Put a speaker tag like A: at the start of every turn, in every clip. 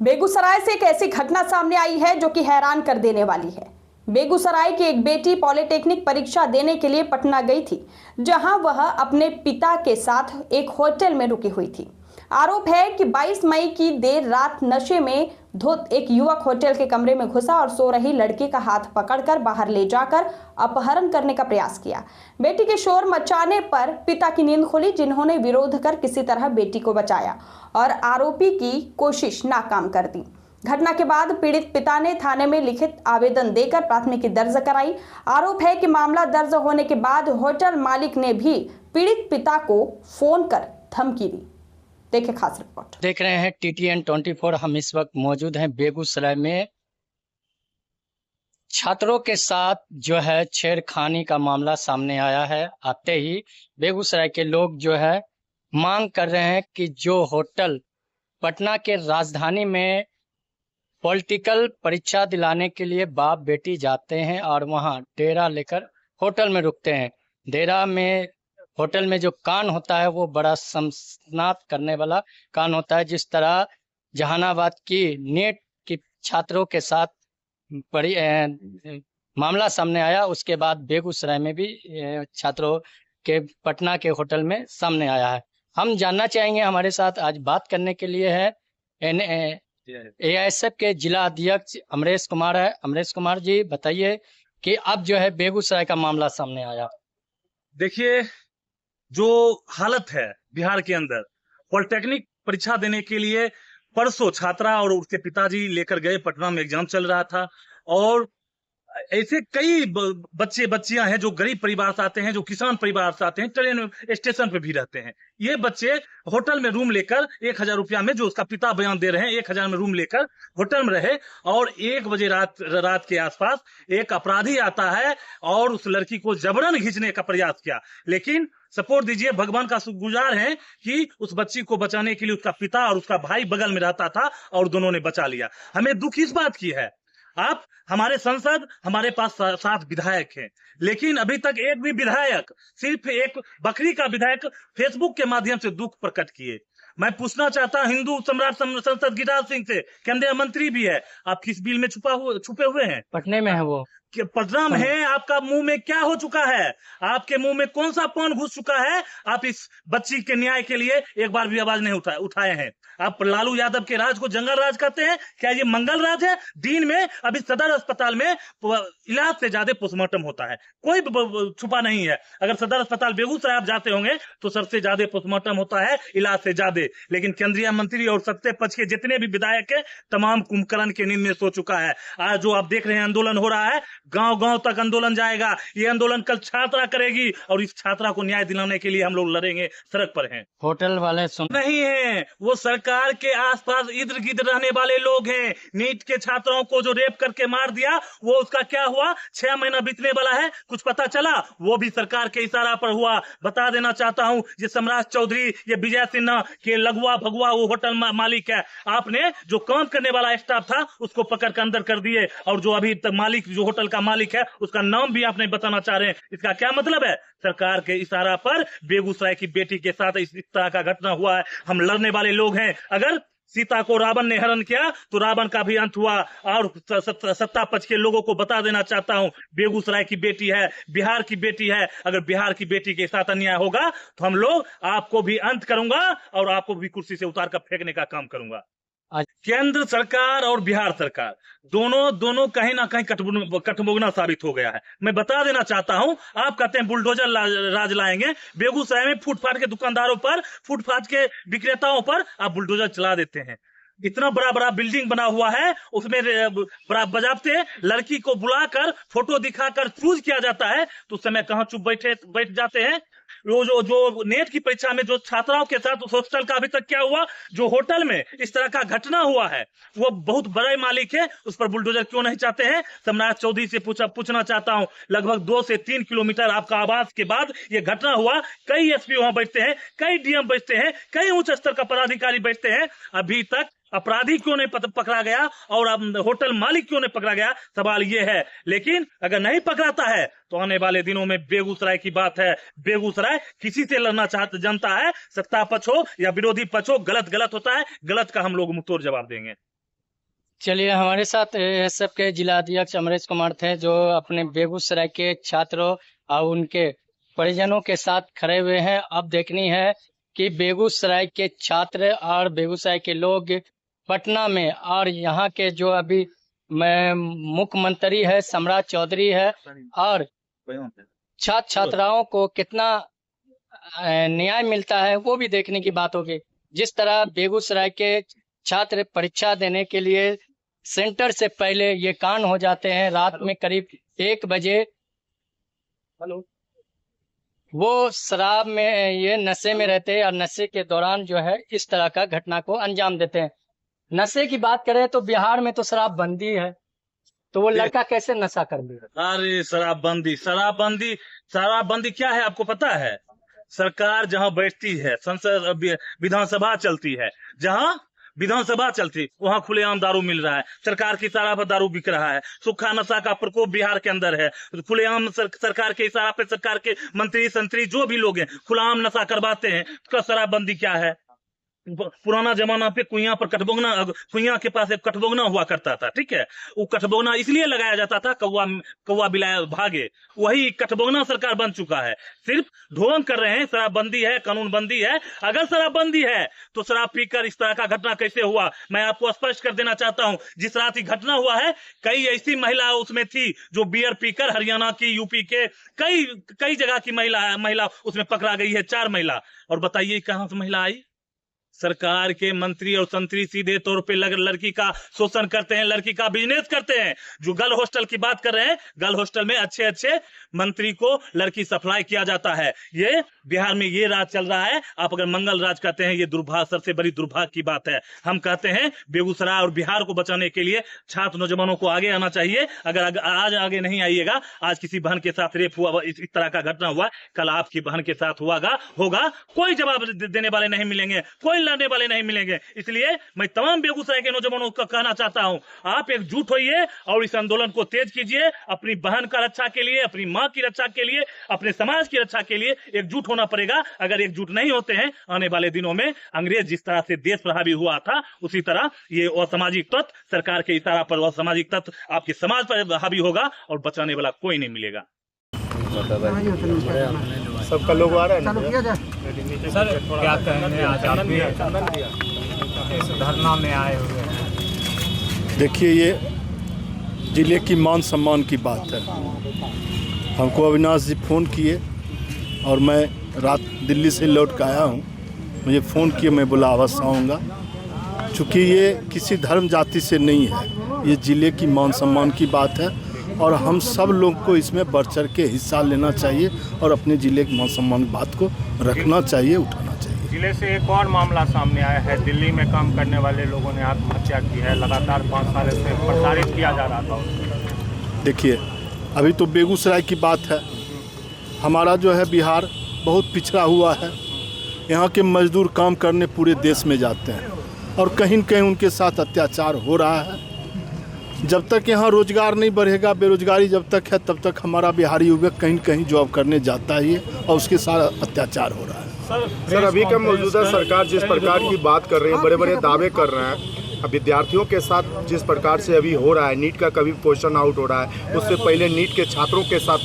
A: बेगूसराय से एक ऐसी घटना सामने आई है जो कि हैरान कर देने वाली है। बेगूसराय की एक बेटी पॉलिटेक्निक परीक्षा देने के लिए पटना गई थी, जहां वह अपने पिता के साथ एक होटल में रुकी हुई थी। आरोप है कि 22 मई की देर रात नशे में धुत एक युवक होटल के कमरे में घुसा और सो रही लड़की का हाथ पकड़कर बाहर ले जाकर अपहरण करने का प्रयास किया। बेटी के शोर मचाने पर पिता की नींद खुली, जिन्होंने विरोध कर किसी तरह बेटी को बचाया और आरोपी की कोशिश नाकाम कर दी। घटना के बाद पीड़ित पिता ने थाने में लिखित आवेदन देकर प्राथमिकी दर्ज कराई। आरोप है कि मामला दर्ज होने के बाद होटल मालिक ने भी पीड़ित पिता को फोन कर धमकी दी। देखिए खास रिपोर्ट।
B: देख रहे हैं TTN 24। हम इस वक्त मौजूद हैं बेगूसराय में। छात्रों के साथ जो है छेड़खानी का मामला सामने आया है। आते ही बेगूसराय के लोग जो है मांग कर रहे हैं कि जो होटल पटना के राजधानी में पॉलिटिकल परीक्षा दिलाने के लिए बाप बेटी जाते हैं और वहां डेरा लेकर होटल में रुकते हैं। डेरा में होटल में जो कांड होता है वो बड़ा शर्मनाक करने वाला कांड होता है। जिस तरह जहानाबाद की नीट की छात्रों के साथ मामला सामने आया, उसके बाद बेगूसराय में भी छात्रों के पटना के होटल में सामने आया है। हम जानना चाहेंगे, हमारे साथ आज बात करने के लिए है AISF के जिला अध्यक्ष अमरेश कुमार है। अमरेश कुमार जी, बताइए कि अब जो है बेगूसराय का मामला सामने आया।
C: देखिए, जो हालत है बिहार के अंदर, पॉलिटेक्निक परीक्षा देने के लिए परसों छात्रा और उसके पिताजी लेकर गए। पटना में एग्जाम चल रहा था और ऐसे कई बच्चे बच्चियां हैं जो गरीब परिवार से आते हैं, जो किसान परिवार से आते हैं, ट्रेन स्टेशन पे भी रहते हैं। ये बच्चे होटल में रूम लेकर 1000 रुपया में, जो उसका पिता बयान दे रहे हैं, 1000 में रूम लेकर होटल में रहे और 1 बजे रात के आसपास एक अपराधी आता है और उस लड़की को जबरन खींचने का प्रयास किया। लेकिन सपोर्ट दीजिए, भगवान का शुक्रगुजार है कि उस बच्ची को बचाने के लिए उसका पिता और उसका भाई बगल में रहता था और दोनों ने बचा लिया। हमें दुख इस बात की है, आप हमारे सांसद, हमारे पास 7 विधायक हैं, लेकिन अभी तक एक भी विधायक, सिर्फ एक बकरी का विधायक फेसबुक के माध्यम से दुख प्रकट किए। मैं पूछना चाहता हिंदू सम्राट संसद गिरिराज सिंह से, केंद्रीय मंत्री भी है, आप किस बिल में छुपे हुए हैं?
B: पटने में है वो,
C: पटना में है। आपका मुंह में क्या हो चुका है? आपके मुंह में कौन सा पान घुस चुका है? आप इस बच्ची के न्याय के लिए एक बार भी आवाज नहीं उठाए हैं। आप लालू यादव के राज को जंगल राज कहते हैं, क्या ये मंगल राज है? दिन में अभी सदर अस्पताल में इलाज से ज्यादा पोस्टमार्टम होता है, कोई छुपा नहीं है। अगर सदर अस्पताल बेगूसराय आप जाते होंगे तो सबसे ज्यादा पोस्टमार्टम होता है, इलाज से ज्यादा। लेकिन केंद्रीय मंत्री और सत्ते पक्ष के जितने भी विधायक है, तमाम कुंभकर्ण के नींद में सो चुका है। आज जो आप देख रहे हैं आंदोलन हो रहा है, गांव गांव तक आंदोलन जाएगा। ये आंदोलन कल छात्रा करेगी और इस छात्रा को न्याय दिलाने के लिए हम लोग लड़ेंगे, सड़क पर हैं।
B: होटल वाले
C: नहीं है, वो सरकार के आसपास इर्द गिर्द रहने वाले लोग हैं। नीट के छात्राओं को जो रेप करके मार दिया, वो उसका क्या हुआ? 6 महीना बीतने वाला है, कुछ पता चला? वो भी सरकार के इशारा पर हुआ। बता देना चाहता हूं, ये सम्राट चौधरी, ये विजय सिन्हा के लगुआ भगुआ वो होटल मालिक है। आपने जो काम करने वाला स्टाफ था उसको पकड़ कर अंदर कर दिए और जो अभी तक मालिक, जो होटल का मालिक है, उसका नाम भी आप नहीं बताना चाह रहे हैं। इसका क्या मतलब है? सरकार के इशारा पर बेगूसराय की बेटी के साथ इस तरह का घटना हुआ है। हम लड़ने वाले लोग हैं। अगर सीता को रावण ने हरण किया तो रावण का भी अंत हुआ। और सत्ता पक्ष के लोगों को बता देना चाहता हूं, बेगूसराय की बेटी है, बिहार की बेटी है। अगर बिहार की बेटी के साथ अन्याय होगा तो हम लोग आपको भी अंत करूंगा और आपको भी कुर्सी से उतार कर फेंकने का काम करूंगा। केंद्र सरकार और बिहार सरकार दोनों कहीं ना कहीं कटमुगना साबित हो गया है। मैं बता देना चाहता हूं, आप कहते हैं बुलडोजर राज लाएंगे। बेगूसराय में फुटपाथ के दुकानदारों पर, फुटपाथ के विक्रेताओं पर आप बुलडोजर चला देते हैं। इतना बड़ा बड़ा बिल्डिंग बना हुआ है, उसमें बजाबते लड़की को बुलाकर फोटो दिखाकर चूज किया जाता है, तो उस समय कहां चुप बैठ जाते हैं। जो नेट की परीक्षा में जो छात्राओं के साथ उस हॉस्टल का अभी तक क्या हुआ? जो होटल में इस तरह का घटना हुआ है, वो बहुत बड़े मालिक है, उस पर बुलडोजर क्यों नहीं चाहते हैं? सम्राट चौधरी से पूछना चाहता हूं, लगभग 2 से 3 किलोमीटर आपका आवास के बाद ये घटना हुआ। कई SP वहां बैठते हैं, कई DM बैठते हैं, कई उच्च स्तर का पदाधिकारी बैठते हैं। अभी तक अपराधी क्यों नहीं पकड़ा गया और अब होटल मालिक क्यों नहीं पकड़ा गया? सवाल ये है। लेकिन अगर नहीं पकड़ाता है तो आने वाले दिनों में बेगूसराय की बात है। बेगूसराय किसी से लड़ना जानता है, सत्ता पक्ष हो या विरोधी पक्ष हो, गलत होता है, गलत का हम लोग मुंहतोड़ जवाब देंगे।
B: चलिए, हमारे साथ एएसएफ के जिला अध्यक्ष अमरेश कुमार थे, जो अपने बेगूसराय के छात्रों और उनके परिजनों के साथ खड़े हुए हैं। अब देखनी है कि बेगूसराय के छात्र और बेगूसराय के लोग पटना में, और यहाँ के जो अभी मुख्यमंत्री है सम्राट चौधरी है, और छात्र छात्राओं को कितना न्याय मिलता है वो भी देखने की बात होगी। जिस तरह बेगूसराय के छात्र परीक्षा देने के लिए सेंटर से पहले ये कांड हो जाते हैं, रात में करीब 1 बजे वो शराब में, ये नशे में रहते हैं और नशे के दौरान जो है इस तरह का घटना को अंजाम देते हैं। नशे की बात करें तो बिहार में तो शराब बंदी है, तो वो लड़का कैसे नशा कर लेगा?
C: अरे शराबबंदी क्या है आपको पता है? सरकार जहां बैठती है, संसद विधानसभा चलती है, जहां विधानसभा चलती वहां खुलेआम दारू मिल रहा है। सरकार की इशारा पर दारू बिक रहा है। सूखा नशा का प्रकोप बिहार के अंदर है। खुलेआम सरकार के इशारा पे सरकार के मंत्री संतरी जो भी लोग हैं खुलेआम नशा करवाते हैं। उसका शराबबंदी क्या है? पुराना जमाना पे कुइयां पर कटबोगना, कुइयां के पास एक कटबोगना हुआ करता था, ठीक है। वो कटबोगना इसलिए लगाया जाता था कौवा बिलाया भागे। वही कटबोगना सरकार बन चुका है। सिर्फ ढोंग कर रहे हैं। शराबबंदी है, कानूनबंदी है। अगर शराबबंदी है तो शराब पीकर इस तरह का घटना कैसे हुआ? मैं आपको स्पष्ट कर देना चाहता हूं। जिस रात ही घटना हुआ है, कई ऐसी महिला उसमें थी जो बियर पीकर, हरियाणा की, यूपी के कई जगह की महिला उसमें पकड़ा गई है। 4 महिला। और बताइए कहां से महिला आई? सरकार के मंत्री और संतरी सीधे तौर पे लड़की का शोषण करते हैं, लड़की का बिजनेस करते हैं। जो गर्ल हॉस्टल की बात कर रहे हैं, गर्ल हॉस्टल में अच्छे मंत्री को लड़की सप्लाई किया जाता है। ये बिहार में ये राज चल रहा है। आप अगर मंगल राज कहते हैं, ये दुर्भाग्य, सबसे बड़ी दुर्भाग्य की बात है। हम कहते हैं बेगूसराय और बिहार को बचाने के लिए छात्र नौजवानों को आगे आना चाहिए। अगर आज आगे नहीं आइएगा, आज किसी बहन के साथ रेप हुआ, इस तरह का घटना हुआ, कल आपकी बहन के साथ होगा, कोई जवाब देने वाले नहीं मिलेंगे, कोई लड़ने वाले नहीं मिलेंगे। इसलिए मैं तमाम बेगूसराय के नौजवानों को कहना चाहता हूं, आप एकजुट होइए और इस आंदोलन को तेज कीजिए। अपनी बहन का रक्षा के लिए, अपनी मां की रक्षा के लिए, अपने समाज की रक्षा के लिए एकजुट होना पड़ेगा। अगर एकजुट नहीं होते हैं, आने वाले दिनों में अंग्रेज जिस तरह से देश पर हावी हुआ था, उसी तरह ये असामाजिक तत्व, सरकार के इशारा पर असामाजिक तत्व आपके समाज पर हावी होगा और बचाने वाला कोई नहीं मिलेगा।
D: सबका लोग आ रहा है
E: सर, क्या कहेंगे? आज आप भी इस धरना में आए हुए हैं।
D: देखिए, ये जिले की मान सम्मान की बात है। हमको अविनाश जी फ़ोन किए और मैं रात दिल्ली से लौट कर आया हूँ। मुझे फ़ोन किए, मैं बोला अवश्य आऊँगा। चूँकि ये किसी धर्म जाति से नहीं है, ये जिले की मान सम्मान की बात है और हम सब लोग को इसमें बढ़ चढ़ के हिस्सा लेना चाहिए और अपने ज़िले की मान सम्मान बात को रखना चाहिए, उठाना चाहिए।
E: जिले से एक और मामला सामने आया है। दिल्ली में काम करने वाले लोगों ने आत्महत्या की है। लगातार 5 साल से प्रसारित किया जा रहा था।
D: देखिए, अभी तो बेगूसराय की बात है। हमारा जो है बिहार बहुत पिछड़ा हुआ है। यहाँ के मजदूर काम करने पूरे देश में जाते हैं और कहीं न कहीं उनके साथ अत्याचार हो रहा है। जब तक यहाँ रोजगार नहीं बढ़ेगा, बेरोजगारी जब तक है, तब तक हमारा बिहारी युवक कहीं न कहीं जॉब करने जाता ही है और उसके साथ अत्याचार हो रहा है।
F: सर, अभी का मौजूदा सरकार जिस प्रकार की बात कर रही है, बड़े बड़े दावे कर रहे हैं, अब विद्यार्थियों के साथ जिस प्रकार से अभी हो रहा है, नीट का कभी क्वेश्चन आउट हो रहा है, उससे पहले नीट के छात्रों के साथ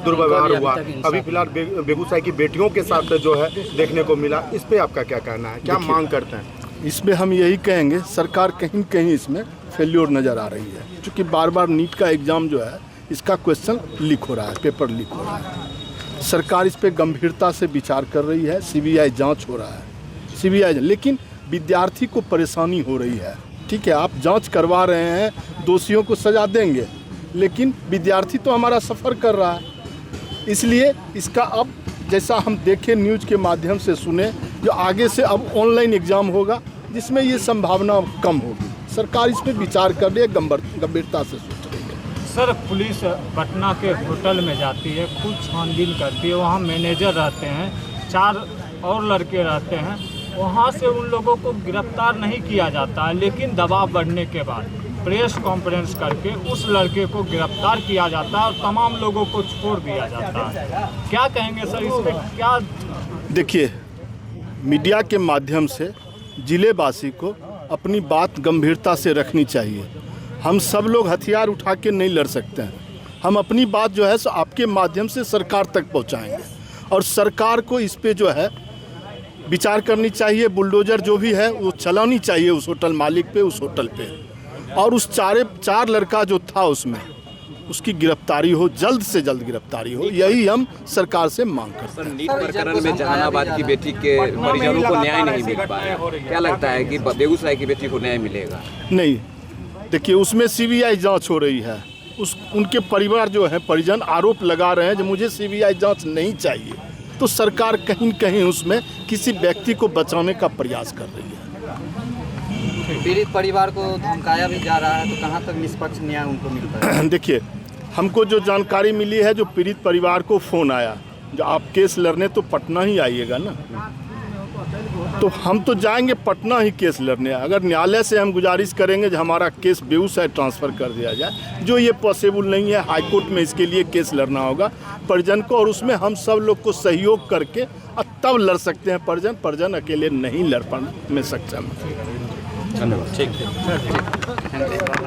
F: दुर्व्यवहार हुआ, अभी फिलहाल बेगूसराय की बेटियों के साथ जो है देखने को मिला। इस पे आपका क्या कहना है, क्या मांग करते हैं?
D: इसमें हम यही कहेंगे, सरकार कहीं कहीं इसमें फेल्योर नज़र आ रही है। क्योंकि बार बार नीट का एग्ज़ाम जो है, इसका क्वेश्चन लीक हो रहा है, पेपर लीक हो रहा है। सरकार इस पे गंभीरता से विचार कर रही है। सीबीआई जांच हो रहा है, लेकिन विद्यार्थी को परेशानी हो रही है। ठीक है, आप जांच करवा रहे हैं, दोषियों को सज़ा देंगे, लेकिन विद्यार्थी तो हमारा सफ़र कर रहा है। इसलिए इसका अब जैसा हम देखें, न्यूज़ के माध्यम से सुने, जो आगे से अब ऑनलाइन एग्ज़ाम होगा, जिसमें ये संभावना कम होगी। सरकार इस पर विचार कर रही है, गंभीरता से सोच रही है।
E: सर, पुलिस पटना के होटल में जाती है, खुद छानबीन करती है। वहाँ मैनेजर रहते हैं, 4 और लड़के रहते हैं। वहाँ से उन लोगों को गिरफ्तार नहीं किया जाता है, लेकिन दबाव बढ़ने के बाद प्रेस कॉन्फ्रेंस करके उस लड़के को गिरफ्तार किया जाता है और तमाम लोगों को छोड़ दिया जाता है। क्या कहेंगे सर इस पर? क्या
D: देखिए, मीडिया के माध्यम से जिलेवासी को अपनी बात गंभीरता से रखनी चाहिए हम सब लोग हथियार उठा के नहीं लड़ सकते हैं। हम अपनी बात जो है सो आपके माध्यम से सरकार तक पहुंचाएंगे और सरकार को इस पे जो है विचार करनी चाहिए। बुलडोजर जो भी है वो चलानी चाहिए उस होटल मालिक पे, उस होटल पे, और उस चार लड़का जो था उसमें उसकी गिरफ्तारी हो, जल्द से जल्द गिरफ्तारी हो, यही हम सरकार से मांग करते हैं।
G: नीट प्रकरण में जहानाबाद की बेटी के परिजनों को न्याय नहीं मिल पाया, क्या लगता है कि बेगूसराय की बेटी को न्याय मिलेगा?
D: नहीं, देखिए उसमें सीबीआई जांच हो रही है। उनके परिवार जो है परिजन आरोप लगा रहे हैं कि मुझे सीबीआई जांच नहीं चाहिए, तो सरकार कहीं न कहीं उसमें किसी व्यक्ति को बचाने का प्रयास कर रही है।
H: पीड़ित परिवार को धमकाया भी जा रहा है, तो कहाँ तक निष्पक्ष न्याय उनको मिलता है?
D: देखिए, हमको जो जानकारी मिली है, जो पीड़ित परिवार को फ़ोन आया, जो आप केस लड़ने तो पटना ही आइएगा ना, तो हम तो जाएंगे पटना ही केस लड़ने। अगर न्यायालय से हम गुजारिश करेंगे कि हमारा केस बेगूसराय ट्रांसफ़र कर दिया जाए, जो ये पॉसिबल नहीं है, हाई कोर्ट में इसके लिए केस लड़ना होगा परिजन को, और उसमें हम सब लोग को सहयोग करके तब लड़ सकते हैं। परिजन अकेले नहीं लड़ पाने में सक्षम है।
G: धन्यवाद। ठीक।